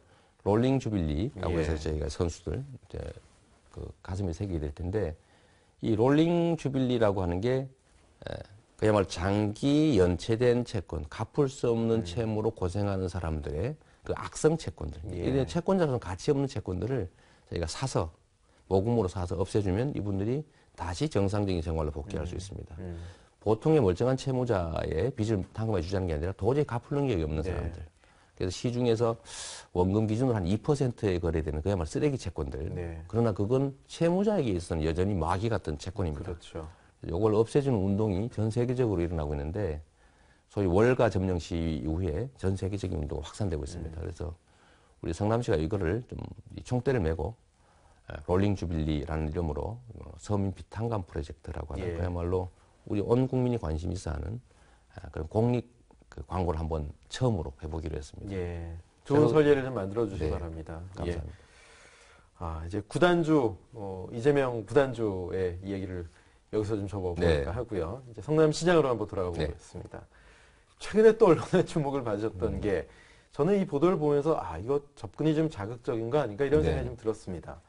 롤링 주빌리라고 예. 해서 저희가 선수들 이제 그 가슴에 새기게 될 텐데 이 롤링 주빌리라고 하는 게 그야말로 장기 연체된 채권, 갚을 수 없는 채무로 고생하는 사람들의 그 악성 채권들, 예. 이런 채권자로서 가치 없는 채권들을 저희가 사서 모금으로 사서 없애주면 이분들이 다시 정상적인 생활로 복귀할 수 있습니다. 보통의 멀쩡한 채무자의 빚을 탕감해 주자는 게 아니라 도저히 갚을 능력이 없는 네. 사람들. 그래서 시중에서 원금 기준으로 한 2%에 거래되는 그야말로 쓰레기 채권들. 네. 그러나 그건 채무자에게 있어서는 여전히 마귀 같은 채권입니다. 그렇죠. 이걸 없애주는 운동이 전 세계적으로 일어나고 있는데 소위 월가 점령 시위 이후에 전 세계적인 운동이 확산되고 있습니다. 그래서 우리 성남시가 이거를 좀 총대를 메고 롤링 주빌리라는 이름으로 서민 비탄감 프로젝트라고 하는 예. 그야말로 우리 온 국민이 관심 있어 하는 그런 공익 그 광고를 한번 처음으로 해보기로 했습니다. 예. 좋은 설례를 좀 만들어 주시기 네. 바랍니다. 감사합니다. 예. 이제 구단주, 이재명 구단주의 이야기를 여기서 좀 접어볼까 네. 하고요. 이제 성남시장으로 한번 돌아가 네. 보겠습니다. 최근에 또 언론의 주목을 받으셨던 게 저는 이 보도를 보면서 이거 접근이 좀 자극적인 거 아닌가 이런 네. 생각이 좀 들었습니다.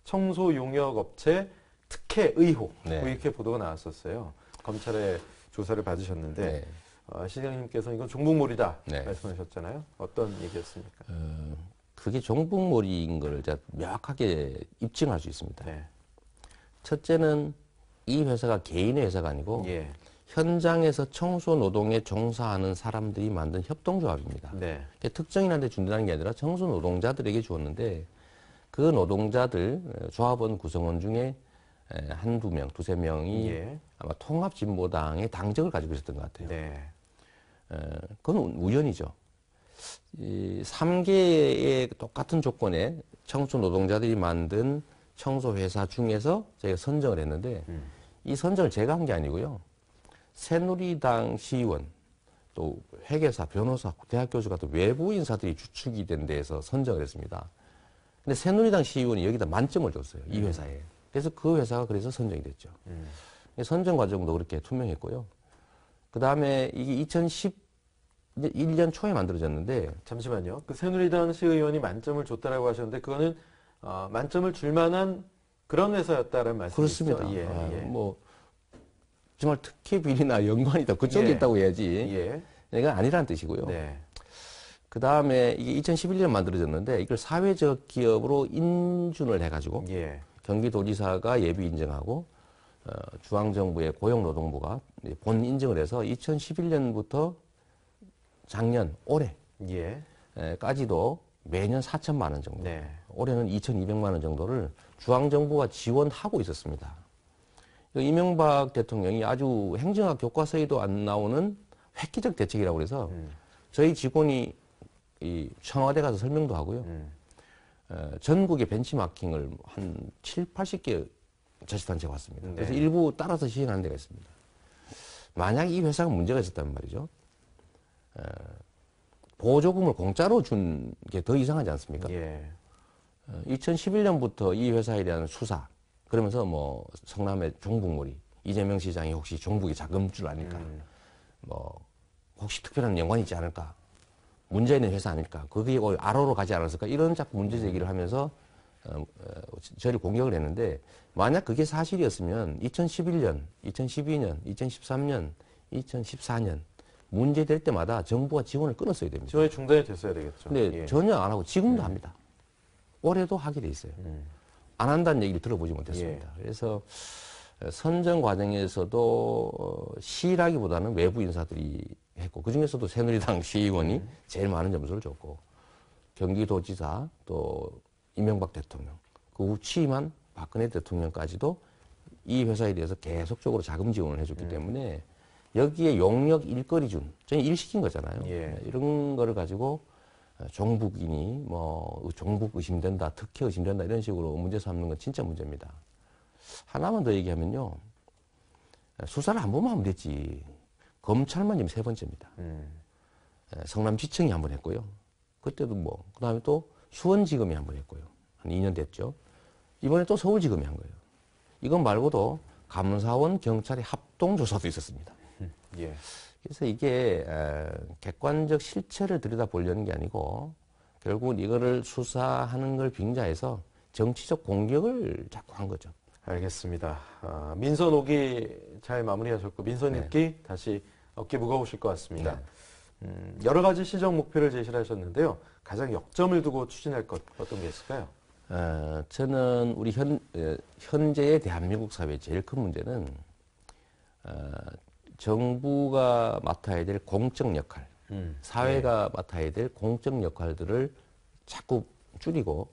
청소 용역 업체 특혜 의혹 네. 뭐 이렇게 보도가 나왔었어요. 검찰의 조사를 받으셨는데 네. 시장님께서 이건 종북몰이다 네. 말씀하셨잖아요. 어떤 얘기였습니까? 그게 종북몰이인 걸 제가 명확하게 입증할 수 있습니다. 네. 첫째는 이 회사가 개인의 회사가 아니고 예. 현장에서 청소 노동에 종사하는 사람들이 만든 협동조합입니다. 네. 특정인한테 준다는 게 아니라 청소 노동자들에게 주었는데 그 노동자들 조합원 구성원 중에 한두 명, 두세 명이 예. 아마 통합진보당의 당적을 가지고 있었던 것 같아요. 네. 그건 우연이죠. 이 3개의 똑같은 조건의 청소 노동자들이 만든 청소회사 중에서 저희가 선정을 했는데 이 선정을 제가 한 게 아니고요. 새누리당 시의원, 또 회계사, 변호사, 대학 교수 같은 외부 인사들이 주축이 된 데에서 선정을 했습니다. 근데 새누리당 시의원이 여기다 만점을 줬어요. 이 회사에. 그래서 그 회사가 그래서 선정이 됐죠. 선정 과정도 그렇게 투명했고요. 그 다음에 이게 2011년 초에 만들어졌는데. 잠시만요. 그 새누리당 시의원이 만점을 줬다라고 하셨는데 그거는 만점을 줄 만한 그런 회사였다는 말씀이시죠? 그렇습니다. 예. 뭐 정말 특혜 비리나 연관이 다 그쪽에 예. 있다고 해야지. 예. 이건 아니라는 뜻이고요. 네. 그 다음에 이게 2011년 만들어졌는데 이걸 사회적 기업으로 인준을 해가지고 예. 경기도지사가 예비 인정하고 중앙정부의 고용노동부가 본 인정을 해서 2011년부터 작년 올해 예. 까지도 매년 4천만 원 정도, 네. 올해는 2,200만 원 정도를 중앙정부가 지원하고 있었습니다. 이명박 대통령이 아주 행정학 교과서에도 안 나오는 획기적 대책이라고 해서 저희 직원이 이 청와대 가서 설명도 하고요. 전국의 벤치마킹을 한 7, 80개 자치단체가 왔습니다. 네. 그래서 일부 따라서 시행하는 데가 있습니다. 만약 이 회사가 문제가 있었다면 말이죠. 보조금을 공짜로 준 게 더 이상하지 않습니까? 예. 2011년부터 이 회사에 대한 수사, 그러면서 뭐 성남의 종북몰이, 이재명 시장이 혹시 종북이 자금줄 아닐까, 뭐 혹시 특별한 연관이 있지 않을까, 문제 있는 회사 아닐까, 그게 아로로 가지 않았을까, 이런 자꾸 문제 제기를 하면서 저를 공격을 했는데, 만약 그게 사실이었으면 2011년, 2012년, 2013년, 2014년 문제될 때마다 정부가 지원을 끊었어야 됩니다. 지원이 중단이 됐어야 되겠죠. 근데 예. 전혀 안 하고 지금도 합니다. 올해도 하게 돼 있어요. 안 한다는 얘기를 들어보지 못했습니다. 그래서 선정 과정에서도 시라기보다는 외부 인사들이 했고, 그중에서도 새누리당 시의원이 제일 많은 점수를 줬고, 경기도지사 또 이명박 대통령, 그 후 취임한 박근혜 대통령까지도 이 회사에 대해서 계속적으로 자금 지원을 해줬기 때문에 여기에 용역 일거리 저는 일 시킨 거잖아요. 예. 이런 거를 가지고 종북이니 종북 의심된다, 특혜 의심된다 이런 식으로 문제 삼는 건 진짜 문제입니다. 하나만 더 얘기하면요. 수사를 한 번만 하면 됐지. 검찰만 지금 3번째입니다. 성남지청이 한 번 했고요. 그때도 그다음에 또 수원지검이 한 번 했고요. 한 2년 됐죠. 이번에 또 서울지검이 한 거예요. 이건 말고도 감사원, 경찰의 합동조사도 있었습니다. 예. 그래서 이게 객관적 실체를 들여다보려는 게 아니고 결국은 이거를 수사하는 걸 빙자해서 정치적 공격을 자꾸 한 거죠. 알겠습니다. 민선 5기 잘 마무리하셨고 민선 6기 다시 어깨 무거우실 것 같습니다. 여러 가지 시정 목표를 제시를 하셨는데요. 가장 역점을 두고 추진할 것 어떤 게 있을까요? 저는 우리 현재의 대한민국 사회의 제일 큰 문제는 정부가 맡아야 될 공적 역할, 사회가 맡아야 될 공적 역할들을 자꾸 줄이고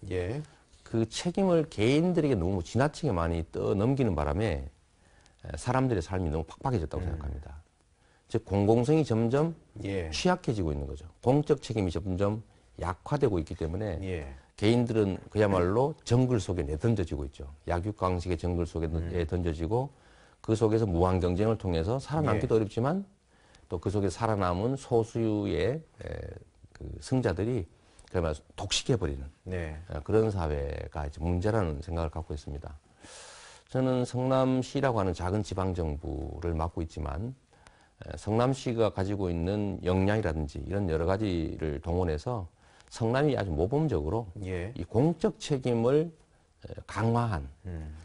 그 책임을 개인들에게 너무 지나치게 많이 떠넘기는 바람에 사람들의 삶이 너무 팍팍해졌다고 생각합니다. 즉 공공성이 점점 취약해지고 있는 거죠. 공적 책임이 점점 약화되고 있기 때문에 개인들은 그야말로 정글 속에 내던져지고 있죠. 약육강식의 정글 속에 내던져지고 그 속에서 무한 경쟁을 통해서 살아남기도 어렵지만 또 그 속에 살아남은 소수의 그 승자들이 그야말로 독식해버리는 그런 사회가 이제 문제라는 생각을 갖고 있습니다. 저는 성남시라고 하는 작은 지방정부를 맡고 있지만 성남시가 가지고 있는 역량이라든지 이런 여러 가지를 동원해서 성남이 아주 모범적으로 이 공적 책임을 강화한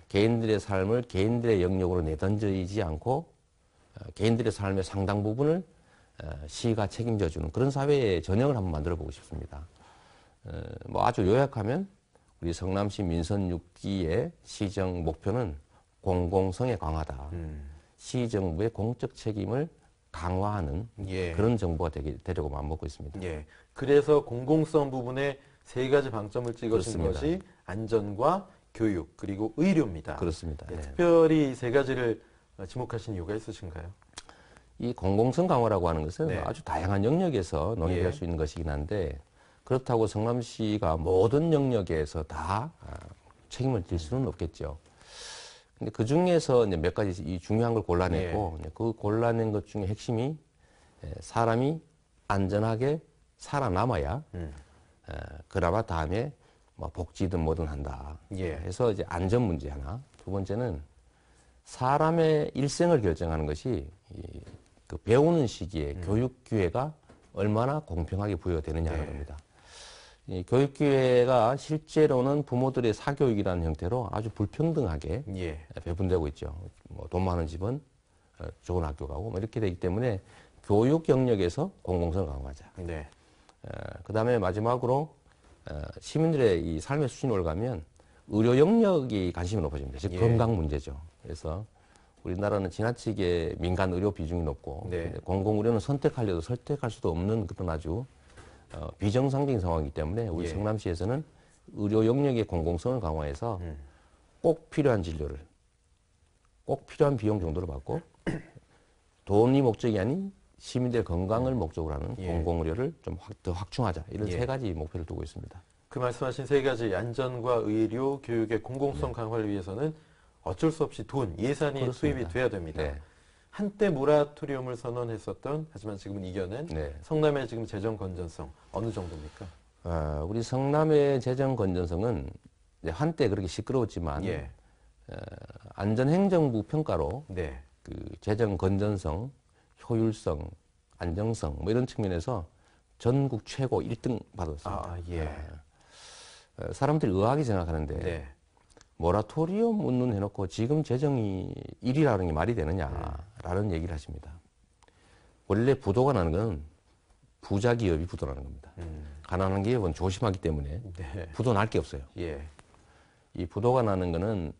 개인들의 삶을 개인들의 영역으로 내던지지 않고 개인들의 삶의 상당 부분을 시가 책임져주는 그런 사회의 전형을 한번 만들어 보고 싶습니다. 아주 요약하면 우리 성남시 민선 6기의 시정 목표는 공공성의 강화다. 시정부의 공적 책임을 강화하는 그런 정부가 되려고 마음먹고 있습니다. 그래서 공공성 부분에 3가지 방점을 찍으신 그렇습니다. 것이 안전과 교육 그리고 의료입니다. 그렇습니다. 특별히 이 3가지를 지목하신 이유가 있으신가요? 이 공공성 강화라고 하는 것은 아주 다양한 영역에서 논의할 수 있는 것이긴 한데 그렇다고 성남시가 모든 영역에서 다 책임을 질 수는 없겠죠. 근데 그 중에서 이제 몇 가지 이 중요한 걸 골라냈고 그 골라낸 것 중에 핵심이 사람이 안전하게 살아남아야 그나마 다음에 복지든 뭐든 한다. 그래서 이제 안전 문제 하나. 두 번째는 사람의 일생을 결정하는 것이 그 배우는 시기에 교육 기회가 얼마나 공평하게 부여되느냐는 겁니다. 이 교육 기회가 실제로는 부모들의 사교육이라는 형태로 아주 불평등하게 배분되고 있죠. 돈 많은 집은 좋은 학교 가고 이렇게 되기 때문에 교육 영역에서 공공성을 강화하자. 그 다음에 마지막으로 시민들의 이 삶의 수준이 올라가면 의료 영역이 관심이 높아집니다. 즉 건강 문제죠. 그래서 우리나라는 지나치게 민간 의료 비중이 높고 공공의료는 선택하려도 선택할 수도 없는 그런 아주 비정상적인 상황이기 때문에 우리 성남시에서는 의료 영역의 공공성을 강화해서 꼭 필요한 진료를 꼭 필요한 비용 정도로 받고 돈이 목적이 아닌 시민들의 건강을 목적으로 하는 공공의료를 좀 더 확충하자. 이런 3가지 목표를 두고 있습니다. 그 말씀하신 3가지 안전과 의료, 교육의 공공성 강화를 위해서는 어쩔 수 없이 예산이 그렇습니다. 투입이 돼야 됩니다. 한때 모라토리움을 선언했었던 하지만 지금은 이겨낸 성남의 지금 재정 건전성 어느 정도입니까? 우리 성남의 재정 건전성은 한때 그렇게 시끄러웠지만 안전행정부 평가로 그 재정 건전성, 효율성, 안정성 이런 측면에서 전국 최고 1등 받았습니다. 사람들이 의아하게 생각하는데 모라토리움 운운 해놓고 지금 재정이 1위라는 게 말이 되느냐라는 얘기를 하십니다. 원래 부도가 나는 건 부자 기업이 부도나는 겁니다. 가난한 기업은 조심하기 때문에 부도 날 게 없어요. 이 부도가 나는 거는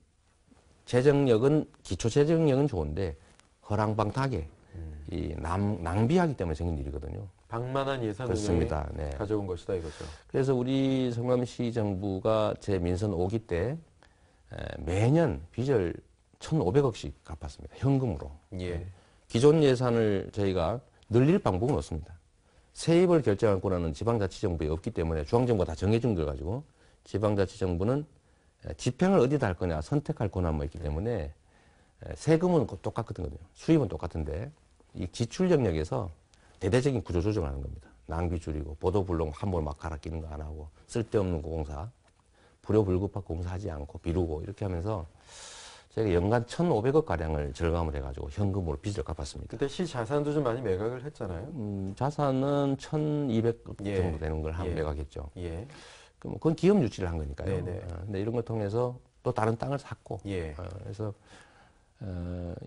재정력은 기초 재정력은 좋은데 허랑방탕하게 이 낭비하기 때문에 생긴 일이거든요. 방만한 예산 운영에 가져온 것이다 이거죠. 그래서 우리 성남시 정부가 제 민선 5기 때 매년 빚을 1,500억씩 갚았습니다. 현금으로. 예. 기존 예산을 저희가 늘릴 방법은 없습니다. 세입을 결정할 권한은 지방자치정부에 없기 때문에 중앙정부가 다 정해준 걸 가지고 지방자치정부는 집행을 어디다 할 거냐 선택할 권한만 있기 때문에 세금은 똑같거든요. 수입은 똑같은데 이 지출 영역에서 대대적인 구조 조정을 하는 겁니다. 낭비 줄이고 보도블록 한 번 막 갈아 끼는 거 안 하고 쓸데없는 공사, 불효불급한 공사하지 않고 미루고 이렇게 하면서 저희가 연간 1,500억 가량을 절감을 해가지고 현금으로 빚을 갚았습니다. 그때 시 자산도 좀 많이 매각을 했잖아요. 자산은 1,200억 정도 되는 걸 매각했죠. 그럼 그건 기업 유치를 한 거니까요. 근데 이런 걸 통해서 또 다른 땅을 샀고, 그래서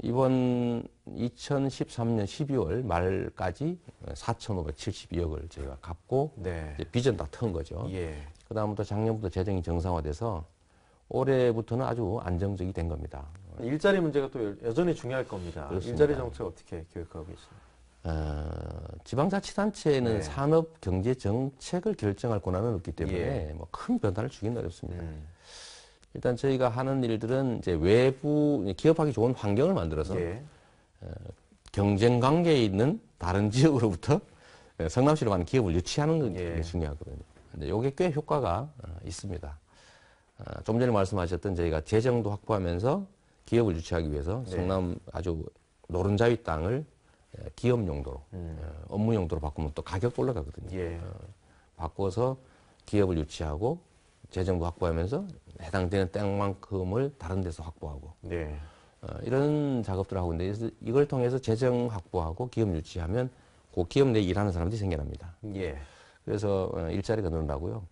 이번 2013년 12월 말까지 4,572억을 저희가 갚고 이제 빚은 다 턴 거죠. 그다음부터 작년부터 재정이 정상화돼서 올해부터는 아주 안정적이 된 겁니다. 일자리 문제가 또 여전히 중요할 겁니다. 그렇습니다. 일자리 정책 어떻게 계획하고 계십니까? 지방자치단체는 산업 경제 정책을 결정할 권한은 없기 때문에 뭐 큰 변화를 주기는 어렵습니다. 일단 저희가 하는 일들은 이제 외부 기업하기 좋은 환경을 만들어서 경쟁 관계에 있는 다른 지역으로부터 성남시로 가는 기업을 유치하는 게 중요하거든요. 근데 이게 꽤 효과가 있습니다. 좀 전에 말씀하셨던 저희가 재정도 확보하면서 기업을 유치하기 위해서 성남 아주 노른자위 땅을 기업 용도로, 업무 용도로 바꾸면 또 가격도 올라가거든요. 바꿔서 기업을 유치하고 재정도 확보하면서 해당되는 땅만큼을 다른 데서 확보하고 이런 작업들을 하고 있는데 이걸 통해서 재정 확보하고 기업 유치하면 그 기업 내에 일하는 사람들이 생겨납니다. 그래서 일자리가 늘어나고요.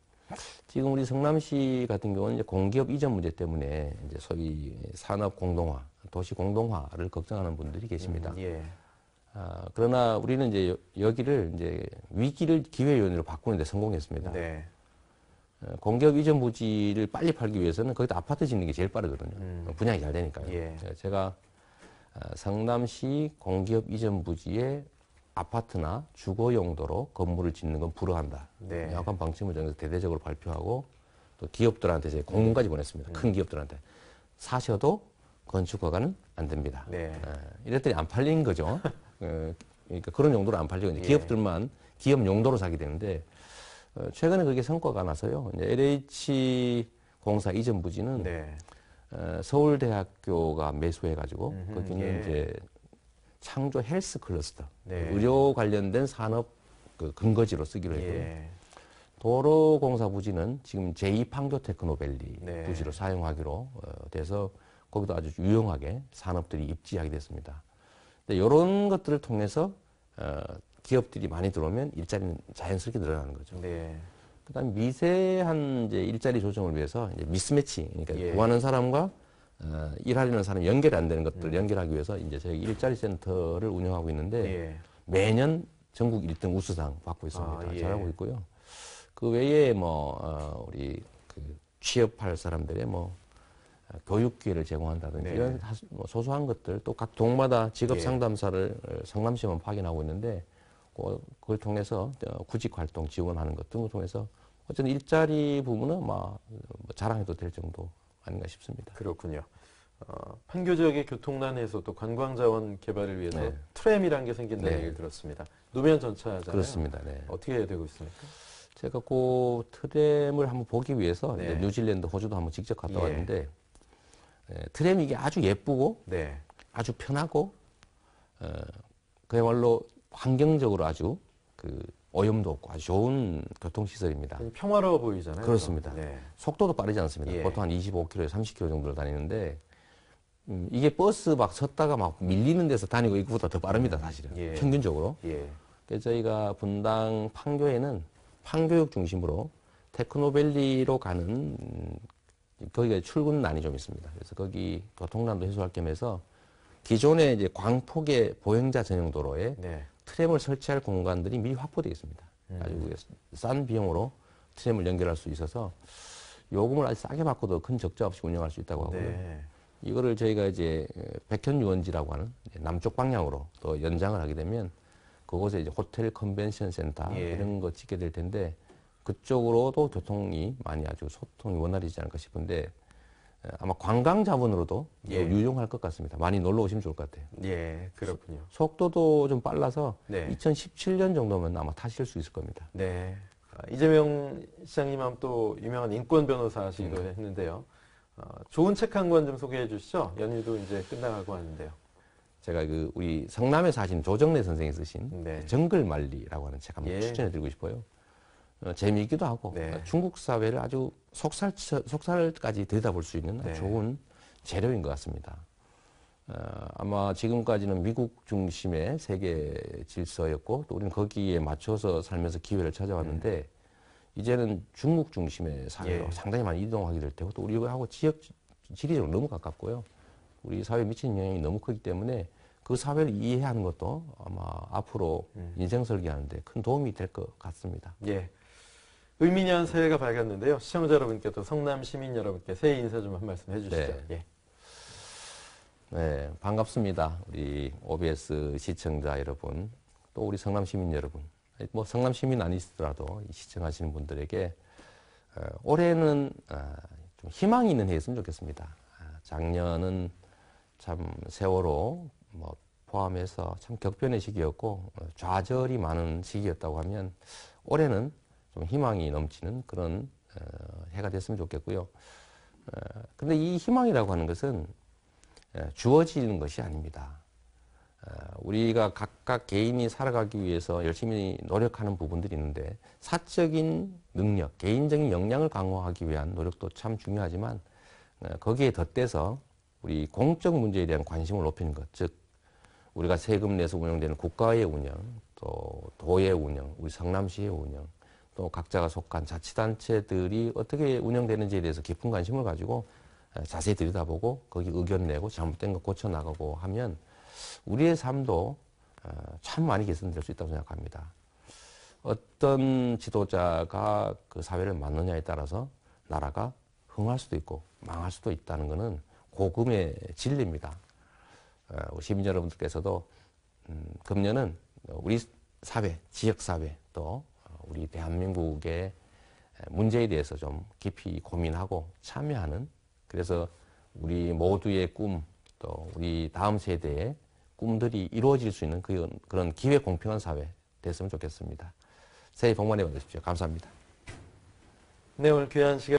지금 우리 성남시 같은 경우는 이제 공기업 이전 문제 때문에 이제 소위 산업 공동화, 도시 공동화를 걱정하는 분들이 계십니다. 그러나 우리는 이제 여기를 이제 위기를 기회 요인으로 바꾸는 데 성공했습니다. 공기업 이전 부지를 빨리 팔기 위해서는 거기다 아파트 짓는 게 제일 빠르거든요. 분양이 잘 되니까요. 제가 성남시 공기업 이전 부지에 아파트나 주거 용도로 건물을 짓는 건 불허한다. 명확한 방침을 정해서 대대적으로 발표하고 또 기업들한테 이제 공문까지 보냈습니다. 큰 기업들한테. 사셔도 건축 허가는 안 됩니다. 이랬더니 안 팔린 거죠. 그러니까 그런 용도로 안 팔리고 이제 기업들만 기업 용도로 사게 되는데 최근에 그게 성과가 나서요. 이제 LH 공사 이전 부지는 서울대학교가 매수해가지고 거기는 이제 창조 헬스 클러스터, 의료 관련된 산업 그 근거지로 쓰기로 했고요. 도로공사 부지는 지금 제2판교 테크노밸리 부지로 사용하기로 돼서 거기도 아주 유용하게 산업들이 입지하게 됐습니다. 근데 이런 것들을 통해서 기업들이 많이 들어오면 일자리는 자연스럽게 늘어나는 거죠. 그다음에 미세한 이제 일자리 조정을 위해서 이제 미스매치, 그러니까 구하는 사람과 일하려는 사람이 연결이 안 되는 것들을 연결하기 위해서 이제 저희 일자리 센터를 운영하고 있는데 매년 전국 1등 우수상 받고 있습니다. 잘하고 있고요. 그 외에 뭐 우리 그 취업할 사람들의 뭐 교육 기회를 제공한다든지 이런 뭐 소소한 것들 또 각 동마다 직업 상담사를 성남시만 파견하고 있는데 그걸 통해서 구직 활동 지원하는 것 등을 통해서 어쨌든 일자리 부분은 뭐 자랑해도 될 정도 아닌가 싶습니다. 그렇군요. 판교 지역의 교통난 해소 또 관광 자원 개발을 위해서 트램이라는 게 생긴다는 얘기를 들었습니다. 노면 전차잖아요. 그렇습니다. 어떻게 되고 있습니까? 제가 그 트램을 한번 보기 위해서 이제 뉴질랜드, 호주도 한번 직접 갔다 왔는데 트램 이게 아주 예쁘고 아주 편하고 그야말로 환경적으로 아주 그 오염도 없고 아주 좋은 교통시설입니다. 평화로워 보이잖아요. 그렇습니다. 속도도 빠르지 않습니다. 보통 한 25km에 30km 정도를 다니는데 이게 버스 막 섰다가 막 밀리는 데서 다니고 이거보다 더 빠릅니다. 사실은. 평균적으로. 그래서 저희가 분당 판교에는 판교역 중심으로 테크노밸리로 가는 거기가 출근난이 좀 있습니다. 그래서 거기 교통난도 해소할 겸해서 기존의 이제 광폭의 보행자 전용 도로에 트램을 설치할 공간들이 미리 확보되어 있습니다. 아주 싼 비용으로 트램을 연결할 수 있어서 요금을 아주 싸게 받고도 큰 적자 없이 운영할 수 있다고 하고요. 이거를 저희가 이제 백현유원지라고 하는 남쪽 방향으로 또 연장을 하게 되면 그곳에 이제 호텔 컨벤션 센터 예. 이런 거 짓게 될 텐데 그쪽으로도 교통이 많이 아주 소통이 원활해지지 않을까 싶은데 아마 관광 자본으로도 예. 유용할 것 같습니다. 많이 놀러 오시면 좋을 것 같아요. 예, 그렇군요. 속도도 좀 빨라서 네. 2017년 정도면 아마 타실 수 있을 겁니다. 네. 이재명 시장님 하면 또 유명한 인권 변호사시기도 했는데요. 좋은 책 한 권 좀 소개해 주시죠. 연휴도 이제 끝나가고 하는데요. 제가 우리 성남에 사신 조정래 선생이 쓰신 네. 정글만리라고 하는 책 한번 예. 추천해 드리고 싶어요. 재미있기도 하고 네. 중국 사회를 아주 속살까지 들여다볼 수 있는 네. 좋은 재료인 것 같습니다. 아마 지금까지는 미국 중심의 세계 질서였고 또 우리는 거기에 맞춰서 살면서 기회를 찾아왔는데 이제는 중국 중심의 사회로 예. 상당히 많이 이동하게 될 테고 또 우리하고 지리적으로 너무 가깝고요. 우리 사회에 미치는 영향이 너무 크기 때문에 그 사회를 이해하는 것도 아마 앞으로 인생 설계하는데 큰 도움이 될 것 같습니다. 예. 의미년 새해가 밝았는데요. 시청자 여러분께 또 성남 시민 여러분께 새해 인사 좀 한 말씀 해주시죠. 네. 예. 네, 반갑습니다. 우리 OBS 시청자 여러분, 또 우리 성남 시민 여러분, 뭐 성남 시민 아니시더라도 시청하시는 분들에게 올해는 좀 희망이 있는 해였으면 좋겠습니다. 작년은 참 세월호 뭐 포함해서 참 격변의 시기였고 좌절이 많은 시기였다고 하면 올해는 좀 희망이 넘치는 그런 해가 됐으면 좋겠고요. 근데 이 희망이라고 하는 것은 주어지는 것이 아닙니다. 우리가 각각 개인이 살아가기 위해서 열심히 노력하는 부분들이 있는데 사적인 능력, 개인적인 역량을 강화하기 위한 노력도 참 중요하지만 거기에 덧대서 우리 공적 문제에 대한 관심을 높이는 것, 즉 우리가 세금 내서 운영되는 국가의 운영, 또 도의 운영, 우리 성남시의 운영, 또 각자가 속한 자치단체들이 어떻게 운영되는지에 대해서 깊은 관심을 가지고 자세히 들여다보고 거기 의견 내고 잘못된 거 고쳐나가고 하면 우리의 삶도 참 많이 개선될 수 있다고 생각합니다. 어떤 지도자가 그 사회를 맡느냐에 따라서 나라가 흥할 수도 있고 망할 수도 있다는 것은 고금의 진리입니다. 시민 여러분들께서도 금년은 우리 사회, 지역사회 또 우리 대한민국의 문제에 대해서 좀 깊이 고민하고 참여하는 그래서 우리 모두의 꿈 또 우리 다음 세대의 꿈들이 이루어질 수 있는 그런 기회 공평한 사회 됐으면 좋겠습니다. 새해 복 많이 받으십시오. 감사합니다. 네, 오늘 귀한 시간